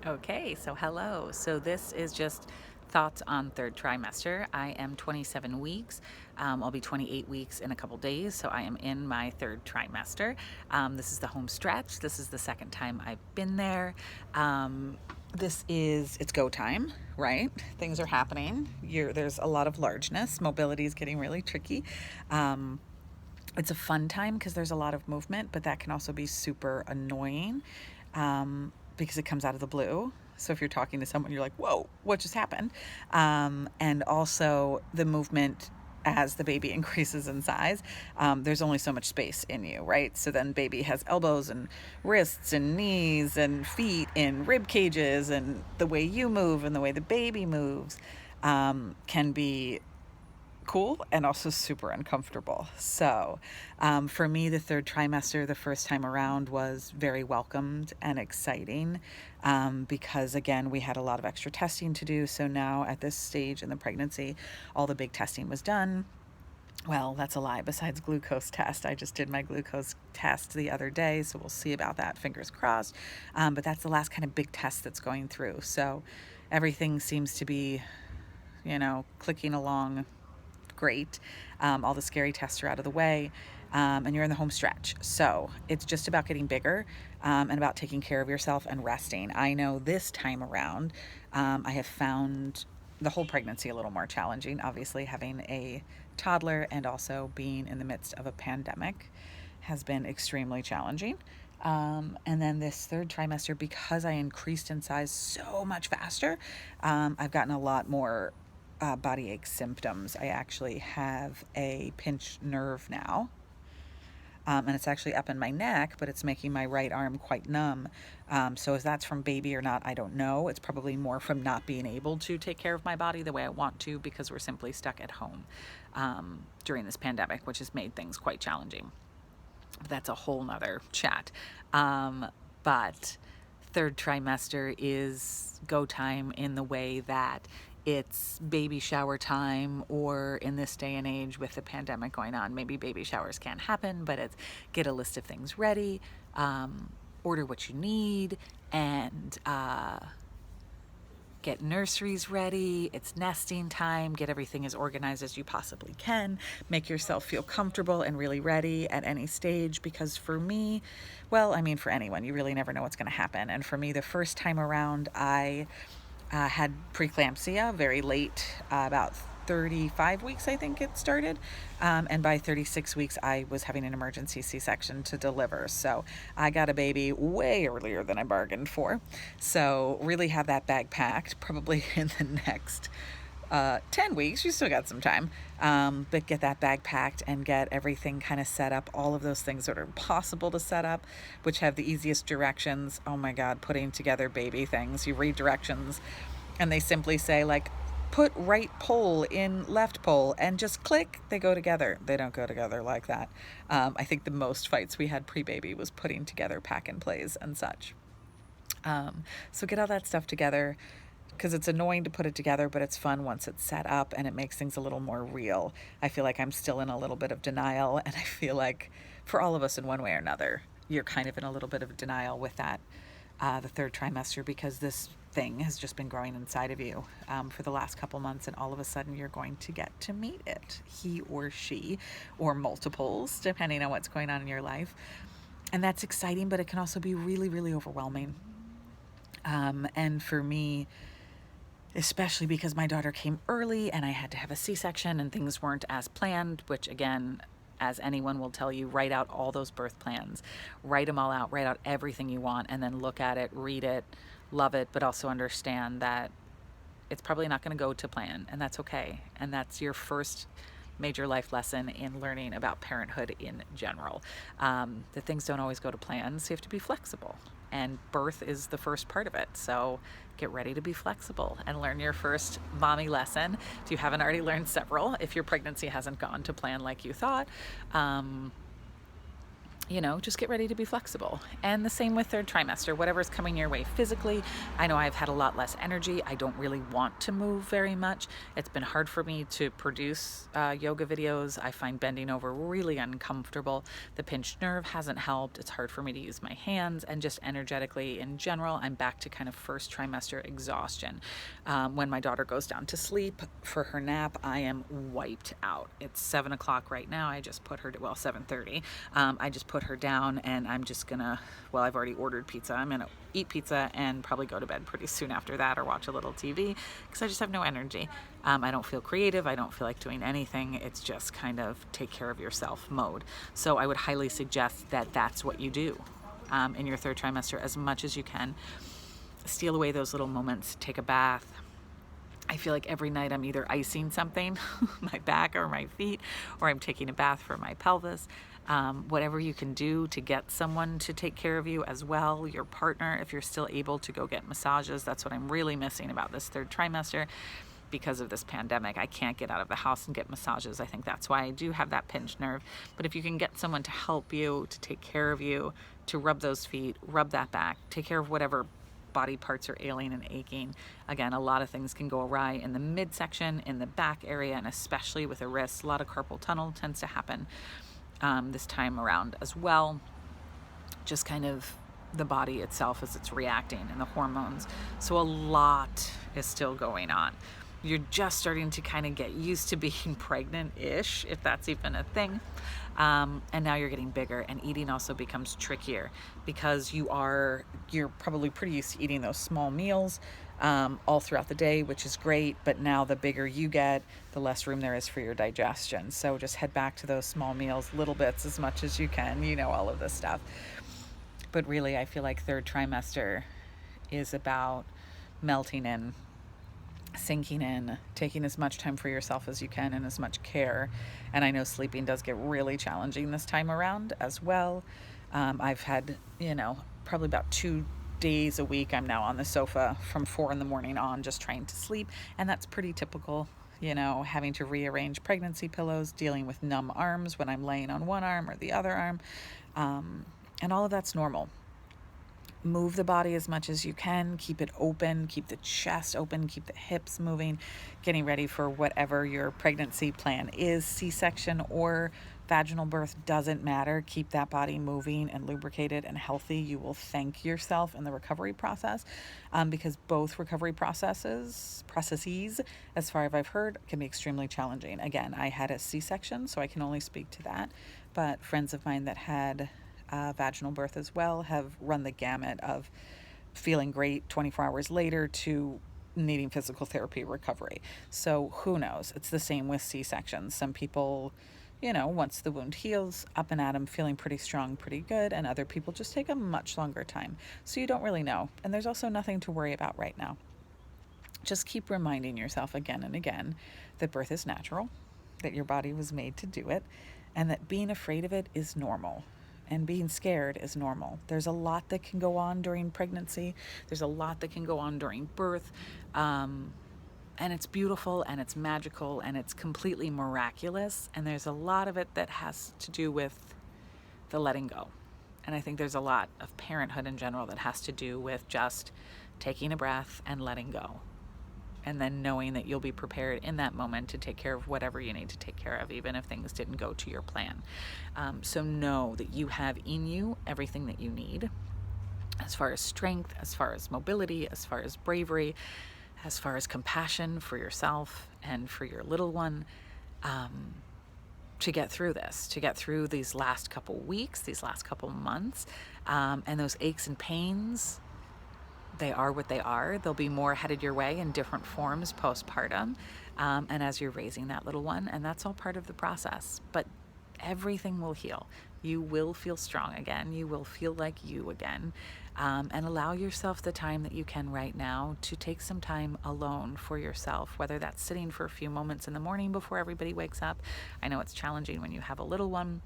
Okay, so hello. So this is just thoughts on third trimester. I am 27 weeks. I'll be 28 weeks in a couple days, so I am in my third trimester. This is the home stretch. This is the second time I've been there. It's go time, right? Things are happening. There's a lot of largeness. Mobility is getting really tricky. It's a fun time because there's a lot of movement, but that can also be super annoying because it comes out of the blue. So if you're talking to someone, you're like, whoa, what just happened? And also the movement as the baby increases in size, there's only so much space in you, right? So then baby has elbows and wrists and knees and feet and rib cages, and the way you move and the way the baby moves can be cool and also super uncomfortable. So, for me, the third trimester, the first time around, was very welcomed and exciting because, again, we had a lot of extra testing to do. So now at this stage in the pregnancy, all the big testing was done. Well, that's a lie. Besides glucose test, I just did my glucose test the other day, so we'll see about that. Fingers crossed. But that's the last kind of big test that's going through. So everything seems to be, clicking along great. All the scary tests are out of the way, and you're in the home stretch. So it's just about getting bigger and about taking care of yourself and resting. I know this time around, I have found the whole pregnancy a little more challenging, obviously, having a toddler and also being in the midst of a pandemic has been extremely challenging. And then this third trimester, because I increased in size so much faster, I've gotten a lot more body ache symptoms. I actually have a pinched nerve now. And it's actually up in my neck, but it's making my right arm quite numb. So if that's from baby or not, I don't know. It's probably more from not being able to take care of my body the way I want to because we're simply stuck at home during this pandemic, which has made things quite challenging. But that's a whole nother chat. But third trimester is go time in the way that it's baby shower time, or in this day and age with the pandemic going on, maybe baby showers can't happen, but it's get a list of things ready, order what you need, and get nurseries ready. It's nesting time. Get everything as organized as you possibly can. Make yourself feel comfortable and really ready at any stage, because for me, well, I mean, for anyone, you really never know what's going to happen. And for me, the first time around, I had preeclampsia very late, about 35 weeks, I think it started. And by 36 weeks, I was having an emergency C-section to deliver. So I got a baby way earlier than I bargained for. So really have that bag packed, probably in the next 10 weeks. You still got some time, but get that bag packed and get everything kind of set up. All of those things that are possible to set up, which have the easiest directions. Oh my God, putting together baby things. You read directions and they simply say, like, put right pole in left pole and just click, they go together. They don't go together like that. I think the most fights we had pre-baby was putting together pack and plays and such. So get all that stuff together, because it's annoying to put it together, but it's fun once it's set up and it makes things a little more real. I feel like I'm still in a little bit of denial, and I feel like for all of us in one way or another, you're kind of in a little bit of denial with that, the third trimester, because this thing has just been growing inside of you for the last couple months, and all of a sudden you're going to get to meet it, he or she, or multiples, depending on what's going on in your life. And that's exciting, but it can also be really, really overwhelming. And for me, especially because my daughter came early and I had to have a C-section and things weren't as planned, which again, as anyone will tell you, write out all those birth plans, write them all out, write out everything you want, and then look at it, read it, love it, but also understand that it's probably not going to go to plan, and that's okay. And that's your first major life lesson in learning about parenthood in general. That things don't always go to plan, so you have to be flexible. And birth is the first part of it. So get ready to be flexible and learn your first mommy lesson. If you haven't already learned several, if your pregnancy hasn't gone to plan like you thought. just get ready to be flexible. And the same with third trimester, whatever's coming your way physically. I know I've had a lot less energy. I don't really want to move very much. It's been hard for me to produce yoga videos. I find bending over really uncomfortable. The pinched nerve hasn't helped. It's hard for me to use my hands, and just energetically in general, I'm back to kind of first trimester exhaustion. When my daughter goes down to sleep for her nap, I am wiped out. It's 7 o'clock right now. I just put her to, 7:30. I just put her down, and I'm just gonna, I've already ordered pizza. I'm gonna eat pizza and probably go to bed pretty soon after that, or watch a little TV, because I just have no energy. I don't feel creative. I don't feel like doing anything. It's just kind of take care of yourself mode. So I would highly suggest that that's what you do in your third trimester as much as you can. Steal away those little moments. Take a bath. I feel like every night I'm either icing something, my back or my feet, or I'm taking a bath for my pelvis. Whatever you can do to get someone to take care of you as well, your partner, if you're still able to go get massages. That's what I'm really missing about this third trimester because of this pandemic. I can't get out of the house and get massages. I think that's why I do have that pinched nerve. But if you can get someone to help you, to take care of you, to rub those feet, rub that back, take care of whatever body parts are ailing and aching. Again, a lot of things can go awry in the midsection, in the back area, and especially with the wrists. A lot of carpal tunnel tends to happen this time around as well. Just kind of the body itself as it's reacting, and the hormones. So a lot is still going on. You're just starting to kind of get used to being pregnant-ish, if that's even a thing. And now you're getting bigger, and eating also becomes trickier because you're probably pretty used to eating those small meals all throughout the day, which is great. But now the bigger you get, the less room there is for your digestion. So just head back to those small meals, little bits as much as you can, all of this stuff. But really, I feel like third trimester is about melting in, sinking in, taking as much time for yourself as you can and as much care. And I know sleeping does get really challenging this time around as well. I've had, probably about 2 days a week I'm now on the sofa from 4 a.m. on, just trying to sleep. And that's pretty typical, having to rearrange pregnancy pillows, dealing with numb arms when I'm laying on one arm or the other arm. And all of that's normal. Move the body as much as you can. Keep it open. Keep the chest open. Keep the hips moving. Getting ready for whatever your pregnancy plan is, C-section or vaginal birth, doesn't matter. Keep that body moving and lubricated and healthy. You will thank yourself in the recovery process because both recovery processes, as far as I've heard, can be extremely challenging. Again, I had a C-section, so I can only speak to that. But friends of mine that had vaginal birth as well have run the gamut of feeling great 24 hours later to needing physical therapy recovery. So who knows? It's the same with C-sections. Some people, once the wound heals, up and at 'em, feeling pretty strong, pretty good, and other people just take a much longer time. So you don't really know. And there's also nothing to worry about right now. Just keep reminding yourself again and again that birth is natural, that your body was made to do it, and that being afraid of it is normal. And being scared is normal. There's a lot that can go on during pregnancy. There's a lot that can go on during birth. And it's beautiful and it's magical and it's completely miraculous. And there's a lot of it that has to do with the letting go. And I think there's a lot of parenthood in general that has to do with just taking a breath and letting go. And then knowing that you'll be prepared in that moment to take care of whatever you need to take care of, even if things didn't go to your plan. So know that you have in you everything that you need as far as strength, as far as mobility, as far as bravery, as far as compassion for yourself and for your little one, to get through this, to get through these last couple weeks, these last couple months, and those aches and pains. They are what they are. They'll be more headed your way in different forms postpartum, and as you're raising that little one, and that's all part of the process. But everything will heal. You will feel strong again. You will feel like you again, and allow yourself the time that you can right now to take some time alone for yourself, whether that's sitting for a few moments in the morning before everybody wakes up. I know it's challenging when you have a little one,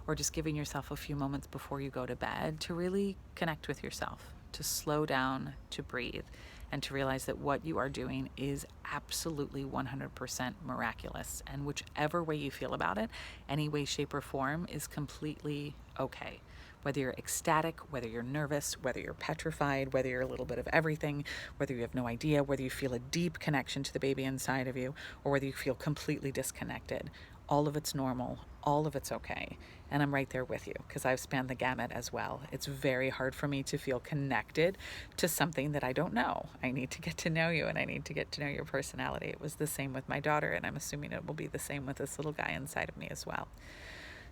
or just giving yourself a few moments before you go to bed to really connect with yourself, to slow down, to breathe, and to realize that what you are doing is absolutely 100% miraculous. And whichever way you feel about it, any way, shape, or form is completely okay. Whether you're ecstatic, whether you're nervous, whether you're petrified, whether you're a little bit of everything, whether you have no idea, whether you feel a deep connection to the baby inside of you, or whether you feel completely disconnected, all of it's normal, all of it's okay. And I'm right there with you because I've spanned the gamut as well. It's very hard for me to feel connected to something that I don't know. I need to get to know you and I need to get to know your personality. It was the same with my daughter, and I'm assuming it will be the same with this little guy inside of me as well.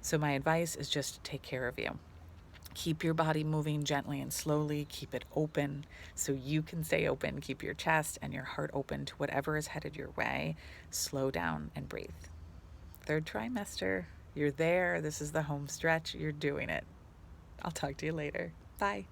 So my advice is just to take care of you. Keep your body moving gently and slowly. Keep it open so you can stay open. Keep your chest and your heart open to whatever is headed your way. Slow down and breathe. Third trimester. You're there. This is the home stretch. You're doing it. I'll talk to you later. Bye.